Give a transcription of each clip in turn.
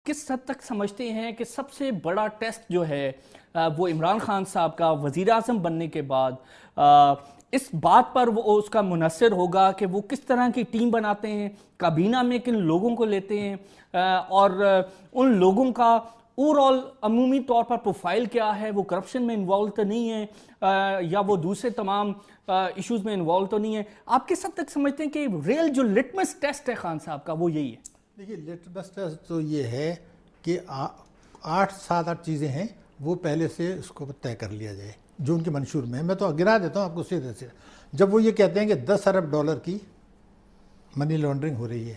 کس حد تک سمجھتے ہیں کہ سب سے بڑا ٹیسٹ جو ہے وہ عمران خان صاحب کا وزیر اعظم بننے کے بعد اس بات پر وہ اس کا منحصر ہوگا کہ وہ کس طرح کی ٹیم بناتے ہیں، کابینہ میں کن لوگوں کو لیتے ہیں اور ان لوگوں کا اوورآل عمومی طور پر پروفائل کیا ہے، وہ کرپشن میں انوالو تو نہیں ہے یا وہ دوسرے تمام ایشوز میں انوالو تو نہیں ہے؟ آپ کس حد تک سمجھتے ہیں کہ ریل جو لٹمس ٹیسٹ ہے خان صاحب کا وہ یہی ہے؟ دیکھیے لٹمس ٹیسٹ تو یہ ہے کہ 8 چیزیں ہیں وہ پہلے سے اس کو طے کر لیا جائے جو ان کے منشور میں ہے۔ میں تو گرا دیتا ہوں آپ کو سیدھے سے، جب وہ یہ کہتے ہیں کہ 10 ارب ڈالر کی منی لانڈرنگ ہو رہی ہے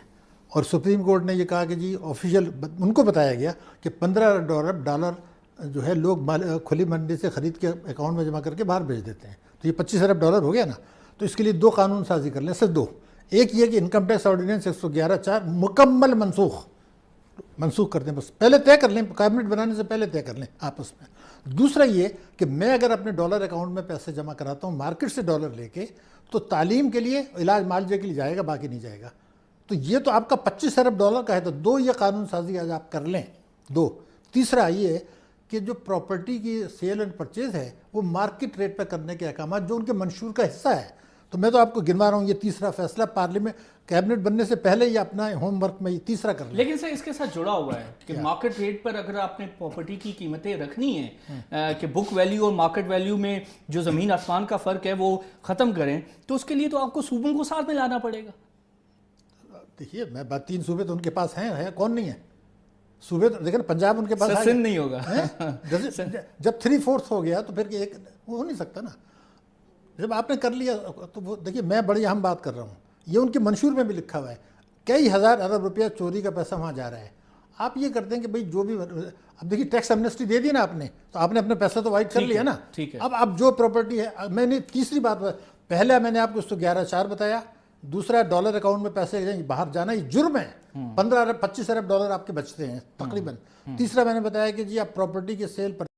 اور سپریم کورٹ نے یہ کہا کہ جی آفیشیل ان کو بتایا گیا کہ 15 ارب ڈالر جو ہے لوگ کھلی منڈی سے خرید کے اکاؤنٹ میں جمع کر کے باہر بھیج دیتے ہیں، تو یہ 25 ارب ڈالر ہو گیا نا۔ تو اس کے لیے 2 قانون سازی کر لیں، صرف 2۔ ایک یہ کہ انکم ٹیکس آرڈیننس 111(4) مکمل منسوخ کر دیں، بس پہلے طے کر لیں، کابینٹ بنانے سے پہلے طے کر لیں آپس میں۔ دوسرا یہ کہ میں اگر اپنے ڈالر اکاؤنٹ میں پیسے جمع کراتا ہوں مارکیٹ سے ڈالر لے کے، تو تعلیم کے لیے، علاج معالجے کے لیے جائے گا، باقی نہیں جائے گا۔ تو یہ تو آپ کا 25 ارب ڈالر کا ہے، تو 2 یہ قانون سازی آج آپ کر لیں، 2۔ تیسرا یہ کہ جو پراپرٹی کی سیل اینڈ پرچیز ہے وہ مارکیٹ ریٹ پہ کرنے کے احکامات جو ان کے منشور کا حصہ ہے، تو میں تو آپ کو گنوا رہا ہوں یہ تیسرا فیصلہ پارلیمنٹ کیبنٹ بننے سے پہلے یہ اپنا ہوم ورک میں یہ تیسرا کر لیں۔ لیکن سر اس کے ساتھ جڑا ہوا ہے کہ مارکیٹ ریٹ پر اگر آپ نے پراپرٹی کی قیمتیں رکھنی ہیں کہ بک ویلیو اور مارکیٹ ویلیو میں جو زمین آسمان کا فرق ہے وہ ختم کریں، تو اس کے لیے تو آپ کو صوبوں کو ساتھ میں لانا پڑے گا۔ دیکھیے میں 3 صوبے تو ان کے پاس ہیں، کون نہیں ہے صوبے؟ تو دیکھیں پنجاب ان کے پاس سندھ نہیں ہوگا۔ جب 3/4 ہو گیا تو پھر ایک وہ ہو نہیں سکتا نا۔ جب آپ نے کر لیا تو وہ دیکھیے میں بڑی اہم بات کر رہا ہوں، یہ ان کے منشور میں بھی لکھا ہوا ہے، کئی ہزار ارب روپیہ چوری کا پیسہ وہاں جا رہا ہے۔ آپ یہ کرتے ہیں کہ بھئی جو بھی، اب دیکھیے ٹیکس ایمنسٹی دے دی نا آپ نے، تو آپ نے اپنے پیسہ تو وائٹ کر لیا نا۔ اب جو پراپرٹی ہے، میں نے تیسری بات، پہلے میں نے آپ کو 111(4) بتایا، دوسرا ڈالر اکاؤنٹ میں پیسے باہر جانا یہ جرم ہے، 25 ارب ڈالر آپ کے بچتے ہیں تقریباً۔ تیسرا میں نے بتایا کہ جی آپ پراپرٹی کے سیل پر